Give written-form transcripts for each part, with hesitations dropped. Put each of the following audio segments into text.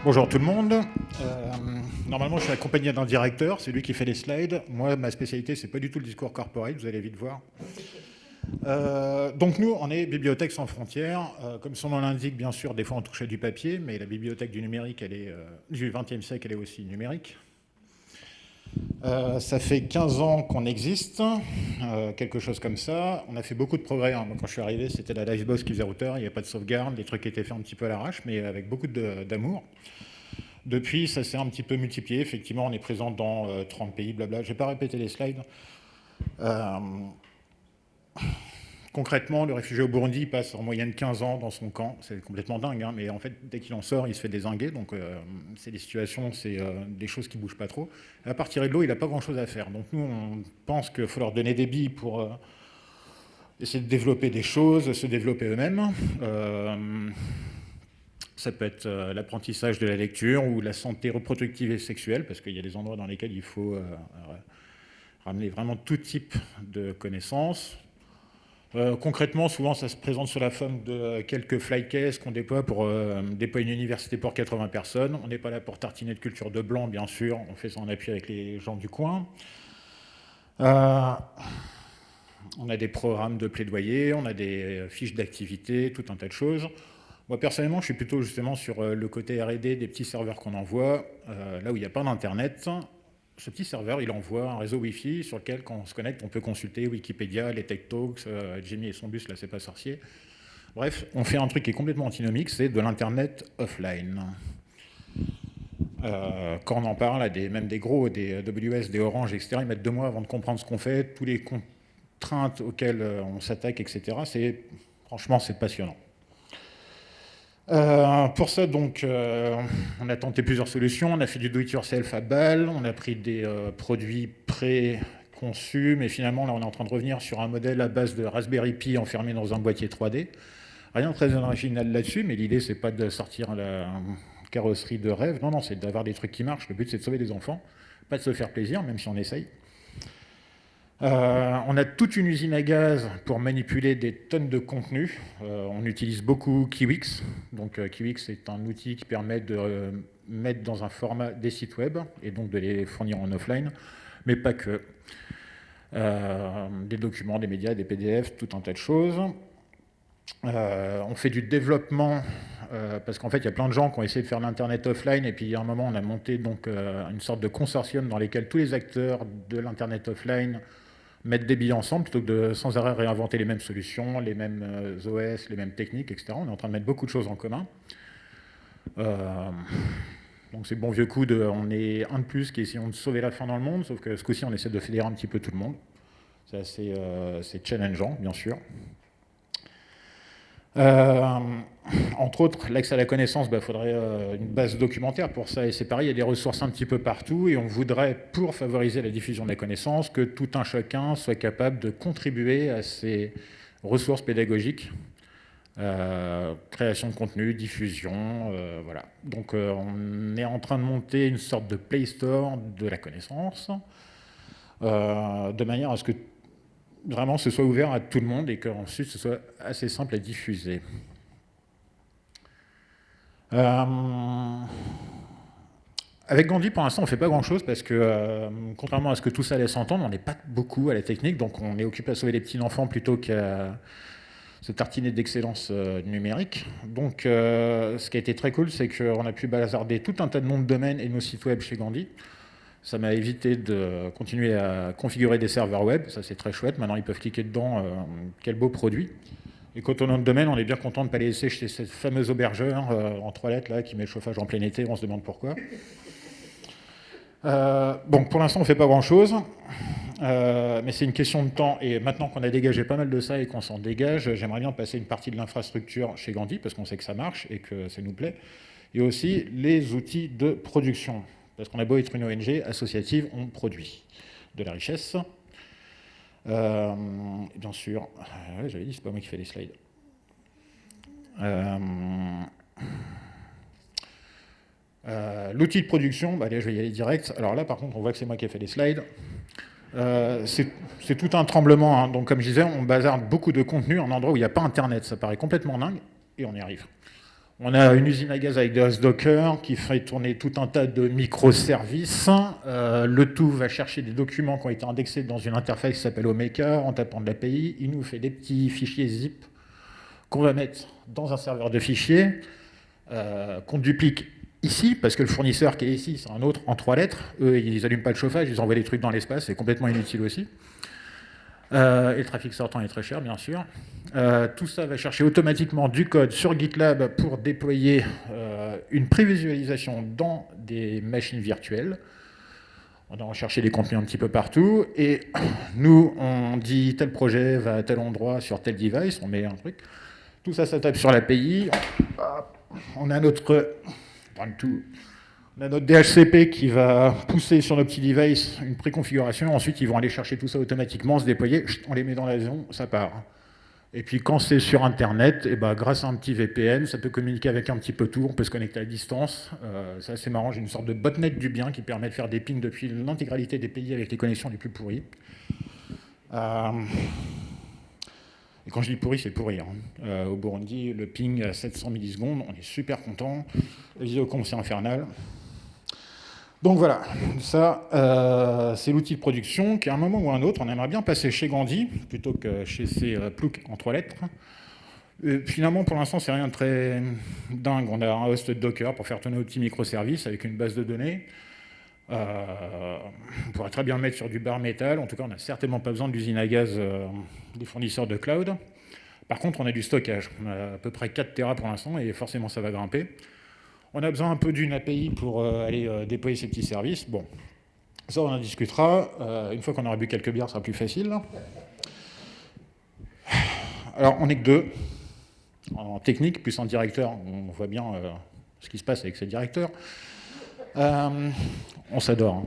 Bonjour tout le monde. Normalement, je suis accompagné d'un directeur, c'est lui qui fait les slides. Moi, ma spécialité, c'est pas du tout le discours corporate, vous allez vite voir. Donc nous, on est Bibliothèque sans frontières. Comme son nom l'indique, bien sûr, des fois on touche à du papier, mais la bibliothèque du numérique, elle est, du XXe siècle, elle est aussi numérique. Ça fait 15 ans qu'on existe, quelque chose comme ça. On a fait beaucoup de progrès, hein. Moi, quand je suis arrivé, c'était la Livebox qui faisait routeur, il n'y avait pas de sauvegarde, les trucs étaient faits un petit peu à l'arrache, mais avec beaucoup d'amour. Depuis, ça s'est un petit peu multiplié. Effectivement, on est présent dans 30 pays, blabla. Je ne vais pas répéter les slides. Euh, Concrètement, le réfugié au Burundi passe en moyenne 15 ans dans son camp. C'est complètement dingue, hein, mais en fait, dès qu'il en sort, il se fait dézinguer. Donc, c'est des situations, c'est des choses qui ne bougent pas trop. À partir de l'eau, il n'a pas grand-chose à faire. Donc, nous, on pense qu'il faut leur donner des billes pour essayer de développer des choses, se développer eux-mêmes. Ça peut être l'apprentissage de la lecture ou la santé reproductive et sexuelle, parce qu'il y a des endroits dans lesquels il faut ramener vraiment tout type de connaissances. Concrètement, souvent, ça se présente sous la forme de quelques flycases qu'on déploie pour déployer une université pour 80 personnes. On n'est pas là pour tartiner de culture de blanc, bien sûr. On fait ça en appui avec les gens du coin. On a des programmes de plaidoyer, on a des fiches d'activité, tout un tas de choses. Moi, personnellement, je suis plutôt justement sur le côté R&D des petits serveurs qu'on envoie, là où il n'y a pas d'Internet. Ce petit serveur, il envoie un réseau Wi-Fi sur lequel, quand on se connecte, on peut consulter Wikipédia, les Tech Talks, Jimmy et son bus, là, c'est pas sorcier. Bref, on fait un truc qui est complètement antinomique, c'est de l'Internet offline. Quand on en parle, même des gros, des AWS, des Orange, etc., ils mettent 2 mois avant de comprendre ce qu'on fait, tous les contraintes auxquelles on s'attaque, etc. Franchement, c'est passionnant. Pour ça, donc, on a tenté plusieurs solutions. On a fait du do-it-yourself à balle, on a pris des produits pré-conçus, mais finalement, là, on est en train de revenir sur un modèle à base de Raspberry Pi enfermé dans un boîtier 3D. Rien de très original là-dessus, mais l'idée, c'est pas de sortir la carrosserie de rêve. Non, non, c'est d'avoir des trucs qui marchent. Le but, c'est de sauver des enfants, pas de se faire plaisir, même si on essaye. On a toute une usine à gaz pour manipuler des tonnes de contenu. On utilise beaucoup Kiwix. Donc Kiwix est un outil qui permet de mettre dans un format des sites web et donc de les fournir en offline, mais pas que. Des documents, des médias, des PDF, tout un tas de choses. On fait du développement parce qu'en fait, il y a plein de gens qui ont essayé de faire l'Internet offline et puis il y a un moment, on a monté donc une sorte de consortium dans lequel tous les acteurs de l'Internet offline mettre des billes ensemble plutôt que de sans arrêt réinventer les mêmes solutions, les mêmes OS, les mêmes techniques, etc. On est en train de mettre beaucoup de choses en commun. Donc c'est le bon vieux coup de on est un de plus qui essayons de sauver la faim dans le monde, sauf que ce coup-ci on essaie de fédérer un petit peu tout le monde. C'est assez challengeant, bien sûr. Entre autres, l'accès à la connaissance, faudrait une base documentaire pour ça, et c'est pareil, il y a des ressources un petit peu partout, et on voudrait, pour favoriser la diffusion de la connaissance, que tout un chacun soit capable de contribuer à ces ressources pédagogiques, création de contenu, diffusion, voilà. Donc on est en train de monter une sorte de Play Store de la connaissance, de manière à ce que vraiment ce soit ouvert à tout le monde et qu'ensuite ce soit assez simple à diffuser. Avec Gandhi, pour l'instant, on ne fait pas grand-chose parce que, contrairement à ce que tout ça laisse entendre, on n'est pas beaucoup à la technique, donc on est occupé à sauver les petits-enfants plutôt qu'à se tartiner d'excellence numérique. Donc, ce qui a été très cool, c'est qu'on a pu bazarder tout un tas de noms de domaines et de nos sites web chez Gandhi. Ça m'a évité de continuer à configurer des serveurs web, ça c'est très chouette. Maintenant ils peuvent cliquer dedans, quel beau produit. Et quant au nom de domaine, on est bien content de ne pas les laisser chez cette fameuse aubergeur en 3 lettres là, qui met le chauffage en plein été, on se demande pourquoi. Bon, pour l'instant on ne fait pas grand chose, mais c'est une question de temps. Et maintenant qu'on a dégagé pas mal de ça et qu'on s'en dégage, j'aimerais bien passer une partie de l'infrastructure chez Gandhi, parce qu'on sait que ça marche et que ça nous plaît. Et aussi les outils de production. Parce qu'on a beau être une ONG associative, on produit de la richesse. Bien sûr, j'avais dit, c'est pas moi qui fais les slides. L'outil de production, allez, je vais y aller direct. Alors là, par contre, on voit que c'est moi qui ai fait les slides. C'est tout un tremblement, hein. Donc, comme je disais, on bazarde beaucoup de contenu en endroit où il n'y a pas Internet. Ça paraît complètement dingue, et on y arrive. On a une usine à gaz avec des hosts Docker qui fait tourner tout un tas de microservices. Le tout va chercher des documents qui ont été indexés dans une interface qui s'appelle Omeka en tapant de l'API. Il nous fait des petits fichiers zip qu'on va mettre dans un serveur de fichiers qu'on duplique ici, parce que le fournisseur qui est ici, c'est un autre en 3 lettres. Eux, ils n'allument pas le chauffage, ils envoient des trucs dans l'espace, c'est complètement inutile aussi. Et le trafic sortant est très cher, bien sûr. Tout ça va chercher automatiquement du code sur GitLab pour déployer une prévisualisation dans des machines virtuelles. On va chercher des contenus un petit peu partout. Et nous, on dit tel projet va à tel endroit sur tel device, on met un truc. Tout ça, ça tape sur l'API. On a notre DHCP qui va pousser sur nos petits devices une préconfiguration. Ensuite, ils vont aller chercher tout ça automatiquement, se déployer. On les met dans l'avion, ça part. Et puis quand c'est sur Internet, et ben, grâce à un petit VPN, ça peut communiquer avec un petit peu tout. On peut se connecter à distance. C'est assez marrant. J'ai une sorte de botnet du bien qui permet de faire des pings depuis l'intégralité des pays avec les connexions les plus pourries. Et quand je dis pourri, c'est pourri. Au Burundi, le ping à 700 millisecondes, on est super content. La visioconf, c'est infernal. Donc voilà, ça, c'est l'outil de production qui, à un moment ou à un autre, on aimerait bien passer chez Gandhi, plutôt que chez ces ploucs en 3 lettres. Finalement, pour l'instant, c'est rien de très dingue. On a un host Docker pour faire tourner nos petits microservices avec une base de données. On pourrait très bien le mettre sur du bare metal. En tout cas, on n'a certainement pas besoin de l'usine à gaz des fournisseurs de cloud. Par contre, on a du stockage. On a à peu près 4 Tera pour l'instant et forcément, ça va grimper. On a besoin un peu d'une API pour aller déployer ces petits services. Bon, ça, on en discutera. Une fois qu'on aura bu quelques bières, ce sera plus facile. Alors, on n'est que 2. En technique, plus en directeur, on voit bien ce qui se passe avec ces directeurs. On s'adore. Hein.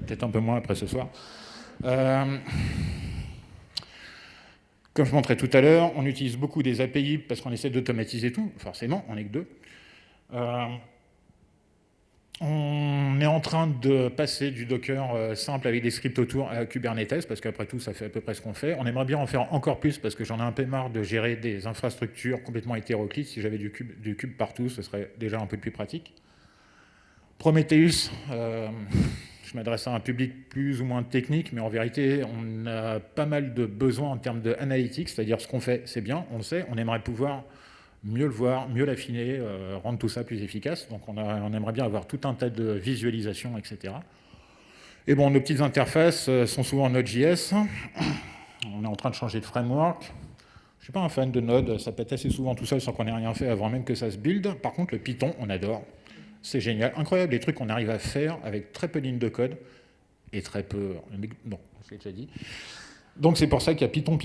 Peut-être un peu moins après ce soir. Comme je montrais tout à l'heure, on utilise beaucoup des API parce qu'on essaie d'automatiser tout. Forcément, on n'est que 2. On est en train de passer du Docker simple avec des scripts autour à Kubernetes, parce qu'après tout, ça fait à peu près ce qu'on fait. On aimerait bien en faire encore plus, parce que j'en ai un peu marre de gérer des infrastructures complètement hétéroclites. Si j'avais du cube partout, ce serait déjà un peu plus pratique. Prometheus, je m'adresse à un public plus ou moins technique, mais en vérité, on a pas mal de besoins en termes de analytics, c'est-à-dire ce qu'on fait, c'est bien, on le sait, on aimerait pouvoir mieux le voir, mieux l'affiner, rendre tout ça plus efficace. Donc on aimerait bien avoir tout un tas de visualisations, etc. Et bon, nos petites interfaces sont souvent en Node.js. On est en train de changer de framework. Je ne suis pas un fan de Node, ça pète assez souvent tout seul sans qu'on ait rien fait avant même que ça se build. Par contre, le Python, on adore. C'est génial, incroyable les trucs qu'on arrive à faire avec très peu de lignes de code et très peu... Bon, je l'ai déjà dit. Donc c'est pour ça qu'il y a Python.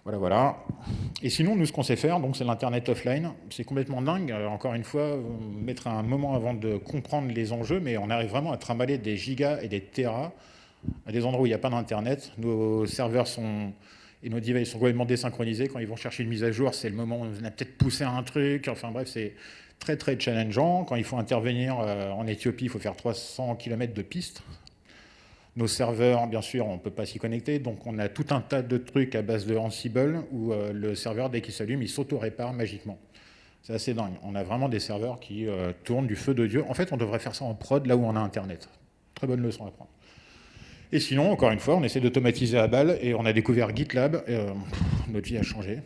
Voilà. Et sinon, nous, ce qu'on sait faire, donc, c'est l'Internet offline. C'est complètement dingue. Encore une fois, mettre un moment avant de comprendre les enjeux, mais on arrive vraiment à trimballer des gigas et des téras à des endroits où il n'y a pas d'Internet. Nos serveurs et nos devices sont complètement désynchronisés. Quand ils vont chercher une mise à jour, c'est le moment où on a peut-être poussé un truc. Enfin bref, c'est très, très challengeant. Quand il faut intervenir en Éthiopie, il faut faire 300 km de piste. Nos serveurs, bien sûr, on ne peut pas s'y connecter, donc on a tout un tas de trucs à base de Ansible où le serveur, dès qu'il s'allume, il s'auto-répare magiquement. C'est assez dingue. On a vraiment des serveurs qui tournent du feu de Dieu. En fait, on devrait faire ça en prod, là où on a Internet. Très bonne leçon à prendre. Et sinon, encore une fois, on essaie d'automatiser à balle, et on a découvert GitLab, et notre vie a changé.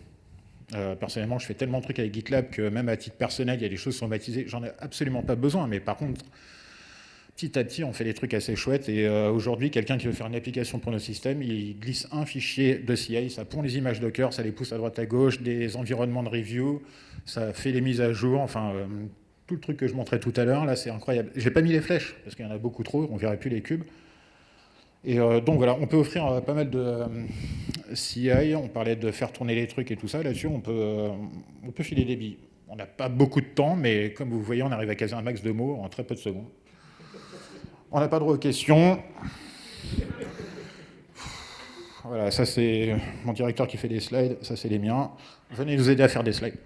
Personnellement, je fais tellement de trucs avec GitLab que même à titre personnel, il y a des choses automatisées. J'en ai absolument pas besoin, mais par contre... Petit à petit, on fait des trucs assez chouettes. Et aujourd'hui, quelqu'un qui veut faire une application pour nos systèmes, il glisse un fichier de CI, ça pond les images Docker, ça les pousse à droite à gauche, des environnements de review, ça fait les mises à jour, enfin, tout le truc que je montrais tout à l'heure, là, c'est incroyable. J'ai pas mis les flèches, parce qu'il y en a beaucoup trop, on ne verrait plus les cubes. Et donc voilà, on peut offrir pas mal de CI, on parlait de faire tourner les trucs et tout ça, là-dessus, on peut filer des billes. On n'a pas beaucoup de temps, mais comme vous voyez, on arrive à caser un max de mots en très peu de secondes. On n'a pas droit aux questions. Voilà, ça c'est mon directeur qui fait des slides, ça c'est les miens. Venez nous aider à faire des slides.